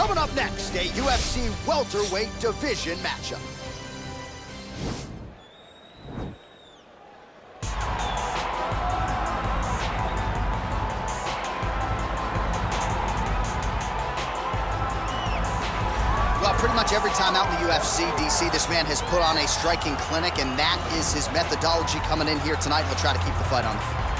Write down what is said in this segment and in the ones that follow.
Coming up next, a UFC welterweight division matchup. Well, pretty much every time out in the UFC, DC, this man has put on a striking clinic, and that is his methodology coming in here tonight. He'll try to keep the fight on.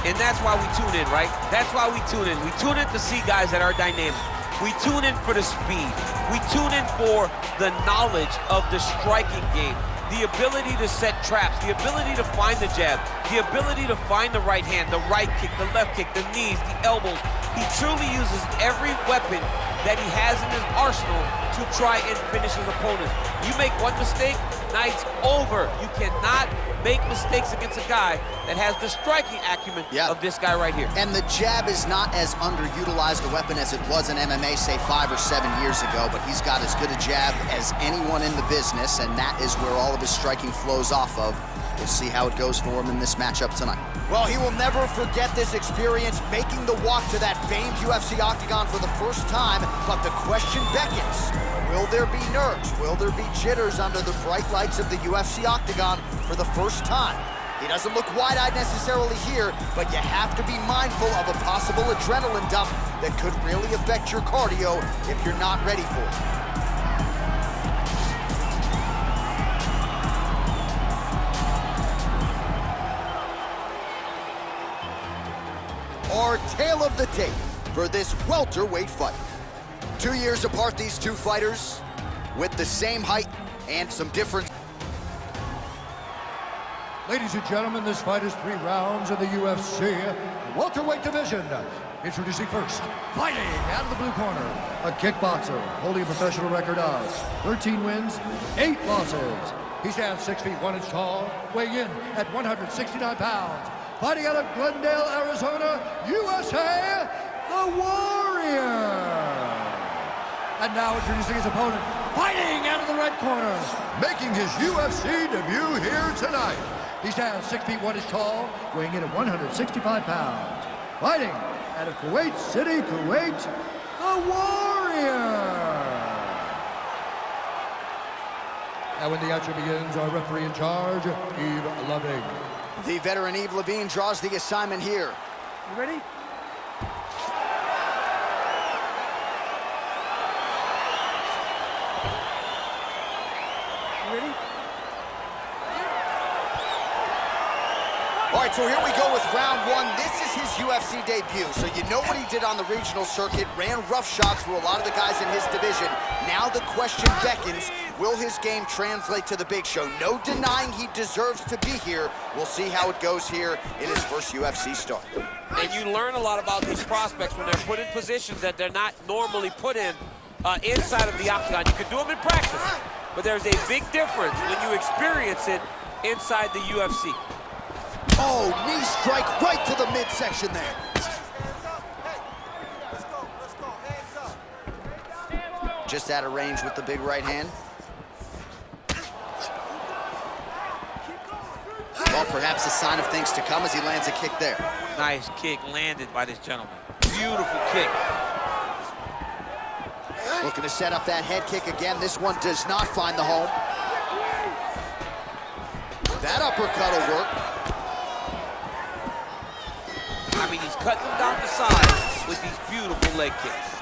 And that's why we tune in, right? That's why we tune in. We tune in to see guys that are dynamic. We tune in for the speed. We tune in for the knowledge of the striking game, the ability to set traps, the ability to find the jab, the ability to find the right hand, the right kick, the left kick, the knees, the elbows. He truly uses every weapon that he has in his arsenal to try and finish his opponents. You make one mistake, night's over. You cannot make mistakes against a guy that has the striking acumen of this guy right here. And the jab is not as underutilized a weapon as it was in MMA, say 5 or 7 years ago, but he's got as good a jab as anyone in the business, and that is where all of his striking flows off of. We'll see how it goes for him in this matchup tonight. Well, he will never forget this experience, making the walk to that famed UFC octagon for the first time, but the question beckons. Will there be nerves? Will there be jitters under the bright lights of the UFC octagon for the first time? He doesn't look wide-eyed necessarily here, but you have to be mindful of a possible adrenaline dump that could really affect your cardio if you're not ready for it. Our tale of the tape for this welterweight fight. 2 years apart, these two fighters with the same height and some difference. Ladies and gentlemen, this fight is 3 rounds in the UFC welterweight division. Introducing first, fighting out of the blue corner, a kickboxer holding a professional record of 13 wins, 8 losses. He stands 6 feet 1 inch tall, weighing in at 169 pounds. Fighting out of Glendale, Arizona, USA, the Warrior. And now introducing his opponent, fighting out of the red corner, making his UFC debut here tonight. He stands 6 feet 1 inch tall, weighing in at 165 pounds. Fighting out of Kuwait City, Kuwait, the Warrior. And when the action begins, our referee in charge, Yves Loving. The veteran Yves Levine draws the assignment here. You ready? You ready? All right, so here we go with round 1. This is his UFC debut, so you know what he did on the regional circuit, ran roughshod through a lot of the guys in his division. Now the question beckons, will his game translate to the big show? No denying he deserves to be here. We'll see how it goes here in his first UFC start. And you learn a lot about these prospects when they're put in positions that they're not normally put in inside of the octagon. You can do them in practice, but there's a big difference when you experience it inside the UFC. Oh, knee strike right to the midsection there. Just out of range with the big right hand. Well, perhaps a sign of things to come as he lands a kick there. Nice kick landed by this gentleman. Beautiful kick. Looking to set up that head kick again. This one does not find the home. That uppercut will work. I mean, he's cutting them down the side with these beautiful leg kicks.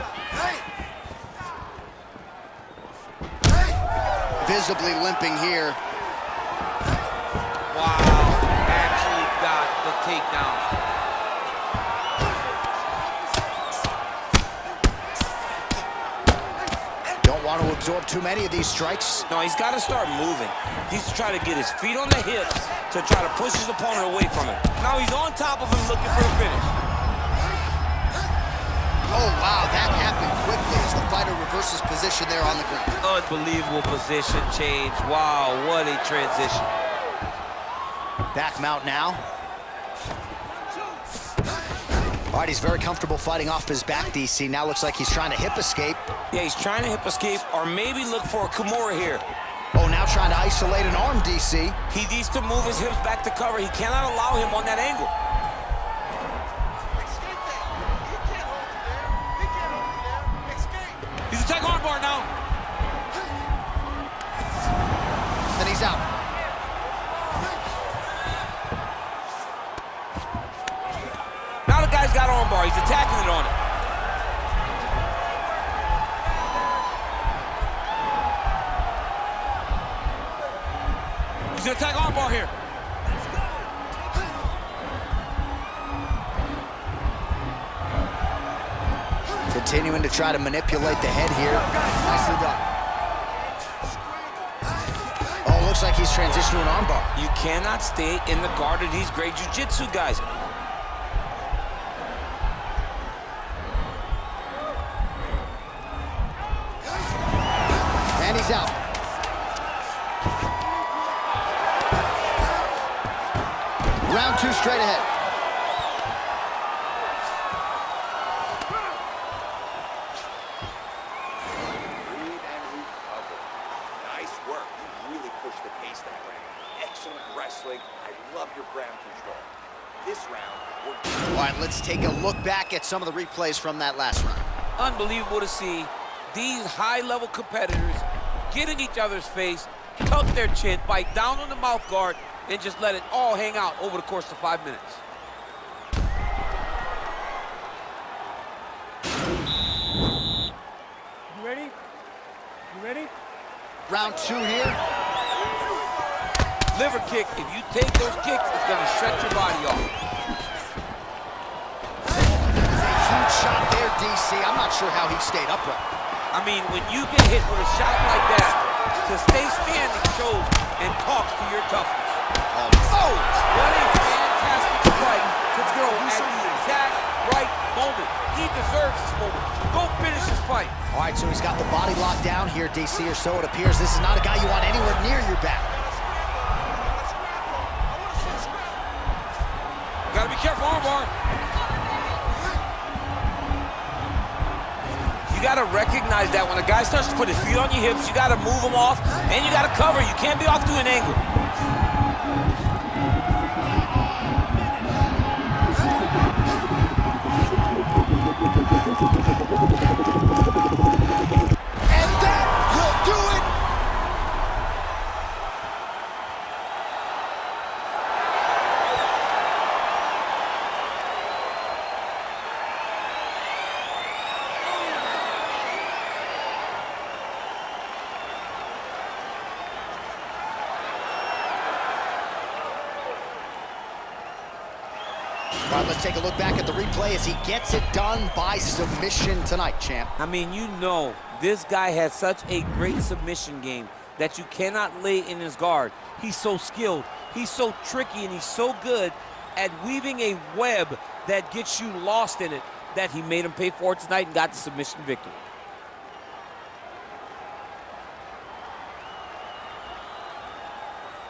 Visibly limping here. Wow, actually got the takedown. Don't want to absorb too many of these strikes. No, he's got to start moving. He's trying to get his feet on the hips to try to push his opponent away from him. Now he's on top of him looking for the finish. Oh, wow, that happened quickly as the fighter reverses position there on the ground. Unbelievable position change. Wow, what a transition. Back mount now. All right, he's very comfortable fighting off his back, DC. Now looks like he's trying to hip escape. Yeah, he's trying to hip escape or maybe look for a Kimura here. Oh, now trying to isolate an arm, DC. He needs to move his hips back to cover. He cannot allow him on that angle. He's a tech arm bar he's out. Now the guy's got armbar. He's attacking it on it. He's gonna attack armbar here. Continuing to try to manipulate the head here. Nicely done. Oh, looks like he's transitioned to an armbar. You cannot stay in the guard of these great jiu-jitsu guys. And he's out. Round 2 straight ahead. Breathe and recover. Nice work. You really pushed the pace that round. Excellent wrestling. I love your ground control. This round, we're... All right, let's take a look back at some of the replays from that last round. Unbelievable to see these high-level competitors get in each other's face, tuck their chin, bite down on the mouth guard, and just let it all hang out over the course of 5 minutes. You ready? You ready? Round 2 here. Liver kick, if you take those kicks, it's gonna shut your body off. Huge shot there, DC. I'm not sure how he stayed upright. I mean, when you get hit with a shot like that, to stay standing shows and talks to your toughness. Oh, what a fantastic strike to throw at the exact right moment. He deserves this moment. Go finish his fight. All right, so he's got the body locked down here, DC, or so it appears. This is not a guy you want anywhere near your back. Gotta be careful, armbar. You gotta recognize that when a guy starts to put his feet on your hips, you gotta move him off, and you gotta cover. You can't be off to an angle. And that will do it. All right, let's take a look back at the replay as he gets it done by submission tonight, champ. I mean, you know, this guy has such a great submission game that you cannot lay in his guard. He's so skilled, he's so tricky, and he's so good at weaving a web that gets you lost in it that he made him pay for it tonight and got the submission victory.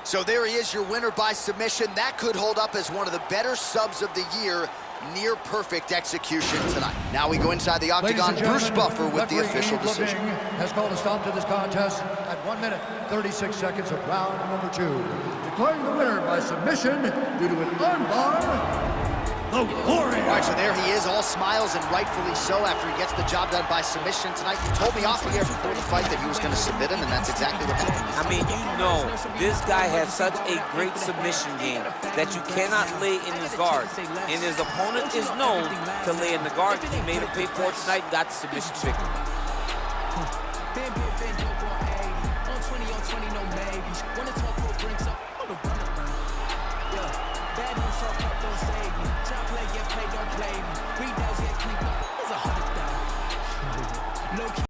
So there he is, your winner by submission. That could hold up as one of the better subs of the year. Near perfect execution tonight. Now we go inside the octagon. Bruce Buffer with the official decision. Has called a stop to this contest at 1 minute, 36 seconds of round number 2. Declaring the winner by submission due to an armbar, the Warrior. All right, so there he is, all smiles, and rightfully so after he gets the job done by submission tonight. You told me off the air before the fight that he was going to submit him, and that's exactly what happened. I mean, you know, this guy has such a great submission game that you cannot lay in his guard. And his opponent is known to lay in the guard. He made him pay for it tonight and got the submission victory.